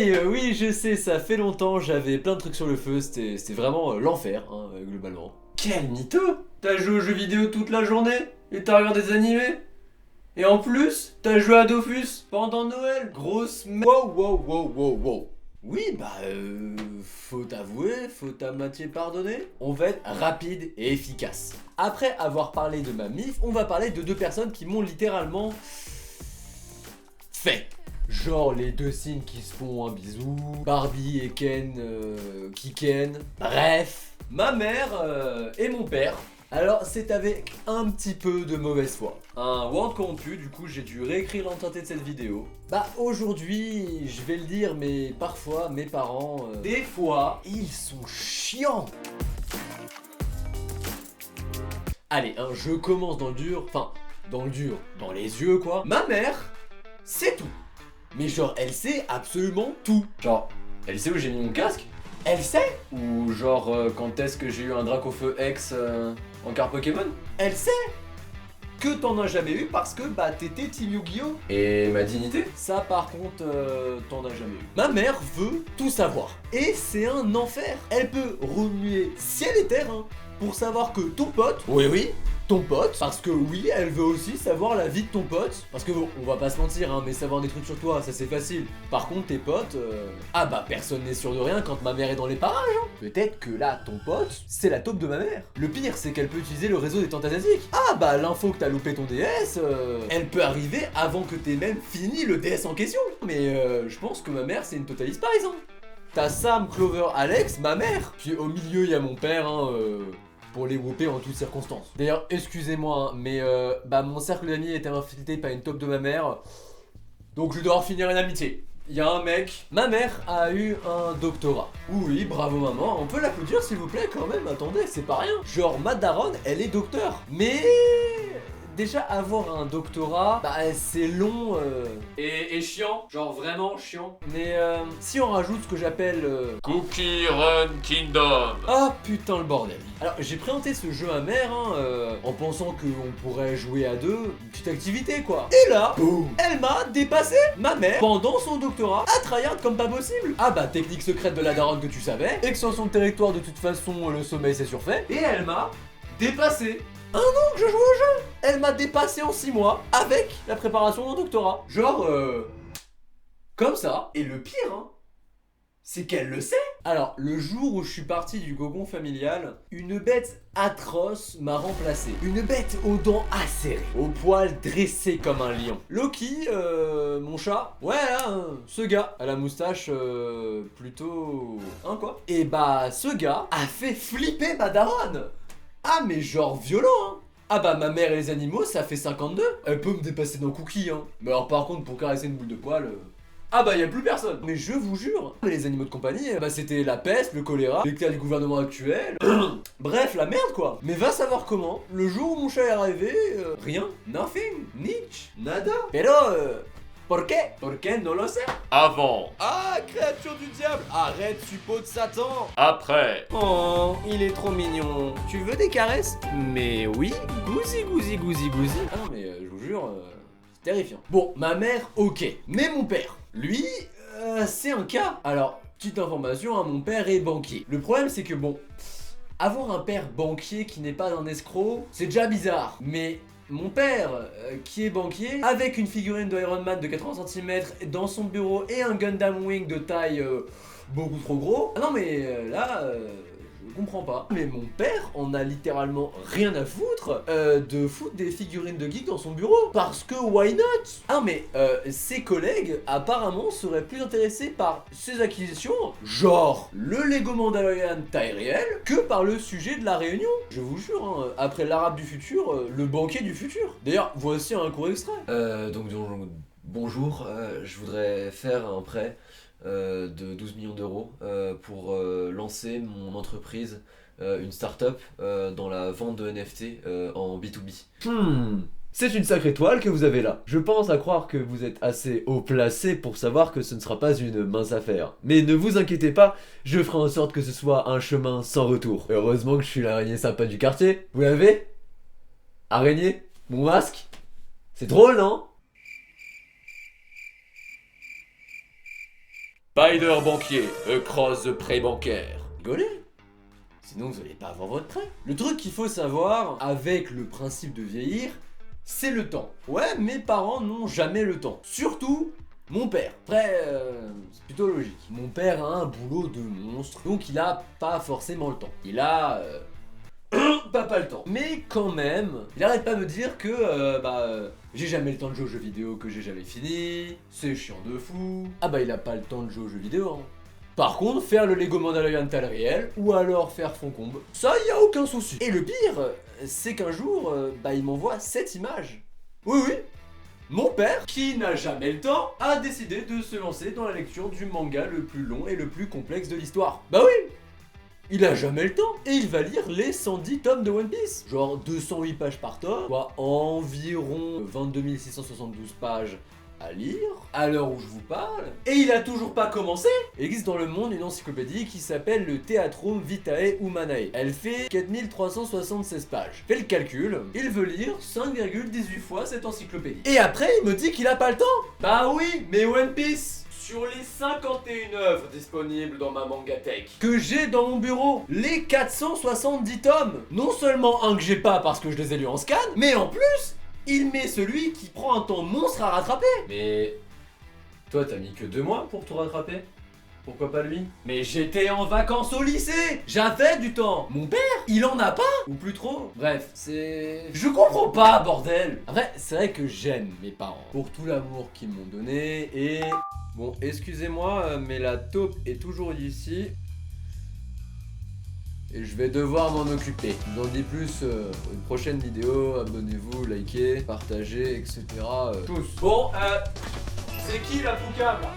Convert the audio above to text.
Hey, oui, je sais, ça fait longtemps, j'avais plein de trucs sur le feu, c'était vraiment l'enfer, hein, globalement. Quel mytho! T'as joué aux jeux vidéo toute la journée et t'as regardé des animés? Et en plus, t'as joué à Dofus pendant Noël, grosse wow, wow, wow, wow, wow. Oui, faut t'avouer, faut à moitié pardonner. On va être rapide et efficace. Après avoir parlé de ma mif, on va parler de deux personnes qui m'ont littéralement fait. Genre les deux signes qui se font un bisou, Barbie et Ken qui Ken. Bref, ma mère et mon père. Alors c'est avec un petit peu de mauvaise foi. Un Word corrompu, du coup j'ai dû réécrire l'entièreté de cette vidéo. Bah aujourd'hui, je vais le dire, mais parfois mes parents, des fois, ils sont chiants. Allez, hein, je commence dans le dur, dans les yeux quoi. Ma mère, c'est tout. Mais genre, elle sait absolument tout. Genre, elle sait où j'ai mis mon casque? Elle sait? Ou genre, quand est-ce que j'ai eu un Dracofeu X en carte Pokémon? Elle sait que t'en as jamais eu parce que bah t'étais Team Yu-Gi-Oh! Et ma dignité? Ça par contre, t'en as jamais eu. Ma mère veut tout savoir. Et c'est un enfer. Elle peut remuer ciel et terre hein, pour savoir que ton pote, oui, ton pote, parce que oui, elle veut aussi savoir la vie de ton pote. Parce que bon, on va pas se mentir, hein, mais savoir des trucs sur toi, ça c'est facile. Par contre, tes potes, ah bah personne n'est sûr de rien quand ma mère est dans les parages. Hein. Peut-être que là, ton pote, c'est la taupe de ma mère. Le pire, c'est qu'elle peut utiliser le réseau des tantes asiatiques. Ah bah l'info que t'as loupé ton DS, elle peut arriver avant que t'aies même fini le DS en question. Mais je pense que ma mère, c'est une totaliste par exemple. T'as Sam, Clover, Alex, ma mère. Puis au milieu, il y a mon père, hein, pour les whooper en toutes circonstances. D'ailleurs, excusez-moi, hein, mais mon cercle d'amis est infiltré par une taupe de ma mère, donc je dois en finir une amitié. Il y a un mec, ma mère a eu un doctorat. Oui, bravo maman, on peut l'applaudir s'il vous plaît quand même, attendez, c'est pas rien. Genre, ma daronne, elle est docteur. Mais déjà avoir un doctorat, bah c'est long et chiant, genre vraiment chiant. Mais si on rajoute ce que j'appelle Cookie Run Kingdom. ah putain le bordel. Alors j'ai présenté ce jeu à mère hein, en pensant qu'on pourrait jouer à deux, une petite activité quoi. Et là, boum, elle m'a dépassé. Ma mère, pendant son doctorat, a tryhard comme pas possible. Ah bah technique secrète de la daronne que tu savais, extension de territoire de toute façon, le sommeil c'est surfait. Et elle m'a dépassé. Un an que je joue au jeu. Elle m'a dépassé en 6 mois avec la préparation de mon doctorat. Genre, comme ça. Et le pire, hein, c'est qu'elle le sait. Alors, le jour où je suis parti du cocon familial, une bête atroce m'a remplacé. Une bête aux dents acérées, aux poils dressés comme un lion. Loki, mon chat, ouais, là, hein, ce gars, à la moustache plutôt... hein, quoi. Et bah, ce gars a fait flipper ma daronne. Ah, mais genre violent, hein. Ah bah ma mère et les animaux, ça fait 52. Elle peut me dépasser dans Cookie, hein. Mais alors par contre, pour caresser une boule de poil... ah bah y a plus personne. Mais je vous jure, les animaux de compagnie, bah c'était la peste, le choléra, l'éclat du gouvernement actuel. Bref, la merde quoi. Mais va savoir comment, le jour où mon chat est arrivé, rien, nothing, niche, nada. Pero, ¿por qué? ¿Por qué no lo sé? Avant. Ah, créature du diable, arrête, suppôt de Satan. Après. Oh, il est trop mignon. Tu veux des caresses? Mais oui, gousi gousi gousi gousi. Ah non mais je vous jure, c'est terrifiant. Bon, ma mère, ok. Mais mon père, lui, c'est un cas. Alors, petite information, hein, mon père est banquier. Le problème c'est que bon, avoir un père banquier qui n'est pas un escroc, c'est déjà bizarre. Mais mon père, qui est banquier, avec une figurine de Iron Man de 80 cm dans son bureau et un Gundam Wing de taille beaucoup trop gros. Ah non mais là, je comprends pas. Mais mon père en a littéralement rien à foutre de foutre des figurines de geek dans son bureau. Parce que why not? Ah mais ses collègues apparemment seraient plus intéressés par ses acquisitions, genre le Lego Mandalorian taille réelle, que par le sujet de la réunion. Je vous jure, hein, après l'arabe du futur, le banquier du futur. D'ailleurs, voici un court extrait. Bonjour, je voudrais faire un prêt de 12 millions d'euros pour lancer mon entreprise, une start-up dans la vente de NFT en B2B. C'est une sacrée toile que vous avez là. Je pense à croire que vous êtes assez haut placé pour savoir que ce ne sera pas une mince affaire. Mais ne vous inquiétez pas, je ferai en sorte que ce soit un chemin sans retour. Heureusement que je suis l'araignée sympa du quartier. Vous l'avez? Araignée? Mon masque? C'est drôle, non? Spider banquier, across the prêt bancaire. Rigolez. Sinon vous allez pas avoir votre prêt. Le truc qu'il faut savoir avec le principe de vieillir, c'est le temps. Ouais, mes parents n'ont jamais le temps. Surtout mon père. Après, c'est plutôt logique. Mon père a un boulot de monstre, donc il a pas forcément le temps. Il a pas le temps. Mais quand même, il arrête pas de me dire que j'ai jamais le temps de jouer aux jeux vidéo que j'ai jamais fini, c'est chiant de fou. Ah bah il a pas le temps de jouer aux jeux vidéo hein. Par contre, faire le Lego Mandalorian tel réel, ou alors faire Foncombe, ça y a aucun souci. Et le pire, c'est qu'un jour, il m'envoie cette image. Oui, mon père, qui n'a jamais le temps, a décidé de se lancer dans la lecture du manga le plus long et le plus complexe de l'histoire. Bah oui, il a jamais le temps, et il va lire les 110 tomes de One Piece. Genre 208 pages par tome, soit environ 22 672 pages à lire, à l'heure où je vous parle, et il a toujours pas commencé. Il existe dans le monde une encyclopédie qui s'appelle le Theatrum Vitae Humanae. Elle fait 4376 pages. Fais le calcul, il veut lire 5,18 fois cette encyclopédie. Et après, il me dit qu'il a pas le temps. Bah oui, mais One Piece, sur les 51 œuvres disponibles dans ma mangatech que j'ai dans mon bureau, les 470 tomes, non seulement un que j'ai pas parce que je les ai lus en scan, mais en plus, il met celui qui prend un temps monstre à rattraper. Mais toi t'as mis que 2 mois pour tout rattraper. Pourquoi pas lui? Mais j'étais en vacances au lycée, j'avais du temps. Mon père, il en a pas, ou plus trop. Bref, c'est... Je comprends pas, bordel. Après, c'est vrai que j'aime mes parents pour tout l'amour qu'ils m'ont donné et... Bon, excusez-moi, mais la taupe est toujours ici. Et je vais devoir m'en occuper. Je vous en dis plus une prochaine vidéo, abonnez-vous, likez, partagez, etc. Tous. Bon, c'est qui la poucave là?